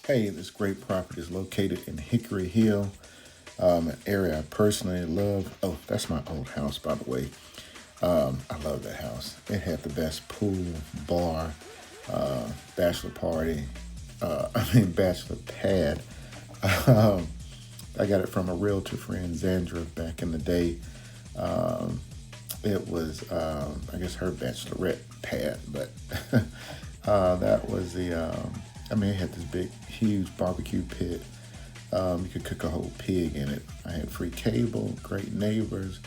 Hey, this great property is located in Hickory Hill, an area I personally love. Oh, that's my old house, by the way. I love that house. It had the best pool, bar, bachelor party, bachelor pad. Um, I got it from a realtor friend, Zandra, back in the day. Um, it was, I guess, her bachelorette pad, but that was it had this big, huge barbecue pit. You could cook a whole pig in it. I had free cable, great neighbors,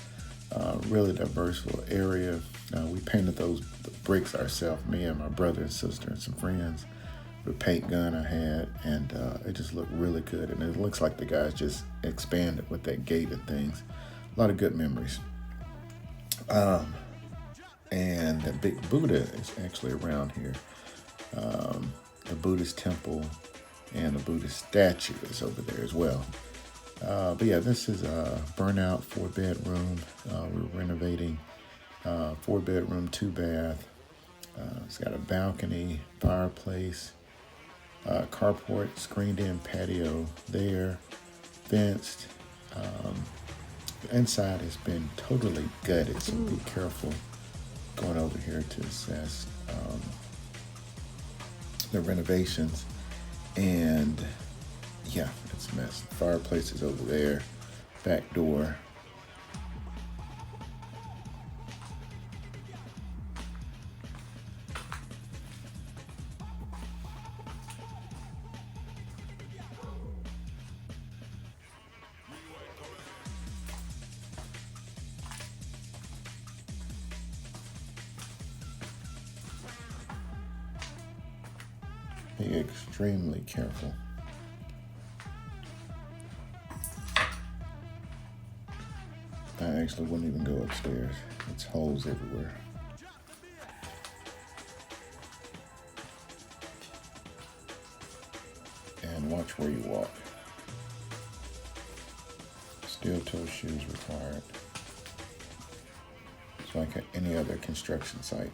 really diverse little area. We painted those bricks ourselves, me and my brother and sister and some friends, with a paint gun I had, and it just looked really good. And it looks like the guys just expanded with that gate and things. A lot of good memories. Um, and the big Buddha is actually around here. The Buddhist temple and the Buddhist statue is over there as well. But yeah, this is a burnout 4 bedroom. We're renovating 4 bedroom, 2 bath. It's got a balcony, fireplace, carport, screened in patio there, fenced. Um, the inside has been totally gutted, so be careful going over here to assess the renovations. And yeah, it's a mess. The fireplace is over there, back door. Be extremely careful. I actually wouldn't even go upstairs. It's holes everywhere. And watch where you walk. Steel toe shoes required. It's like any other construction site.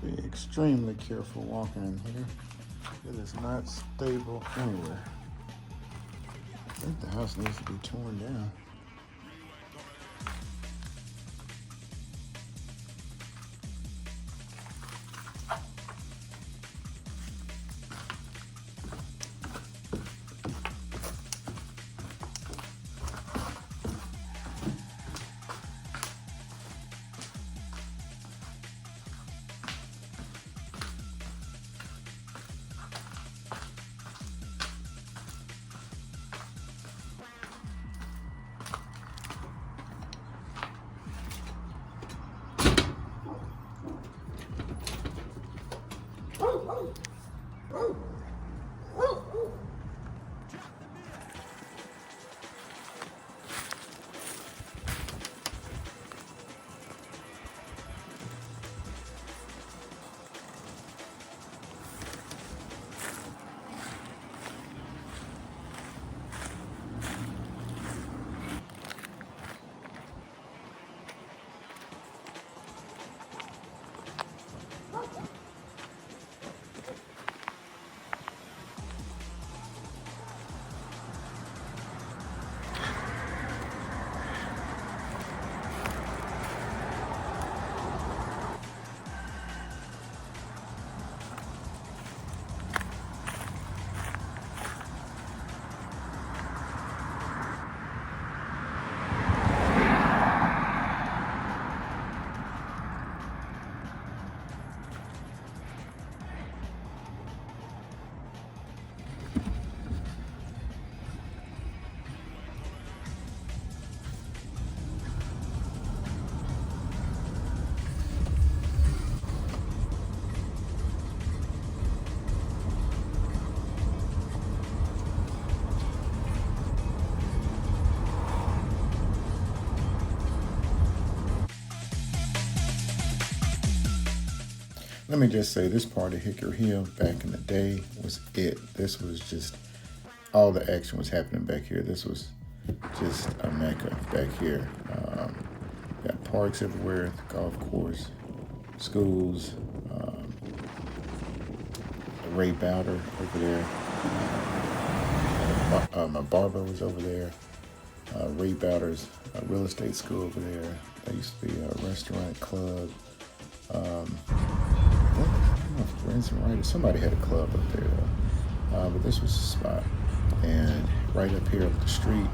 Be extremely careful walking in here. It is not stable anywhere. I think the house needs to be torn down. let me just say, this part of Hickory Hill back in the day was it. This was just, all the action was happening back here. This was just a mecca back here. Got parks everywhere, the golf course, schools, Ray Bowder over there. My barber was over there. Ray Bowder's real estate school over there. There used to be a restaurant club. I don't know if Branson Wright or somebody had a club up there though. But this was the spot. And right up here up the street,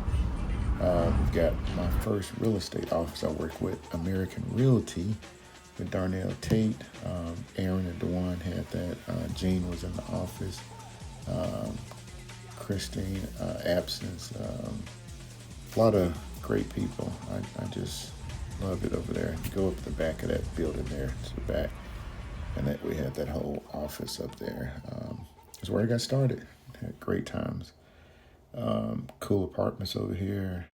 we've got my first real estate office. I work with American Realty with Darnell Tate. Aaron and Dewan had that. Jean was in the office. Christine, Absence. A lot of great people. I just loved it over there. You go up the back of that building there to the back, and that we had that whole office up there. That's where I got started. Had great times. Cool apartments over here.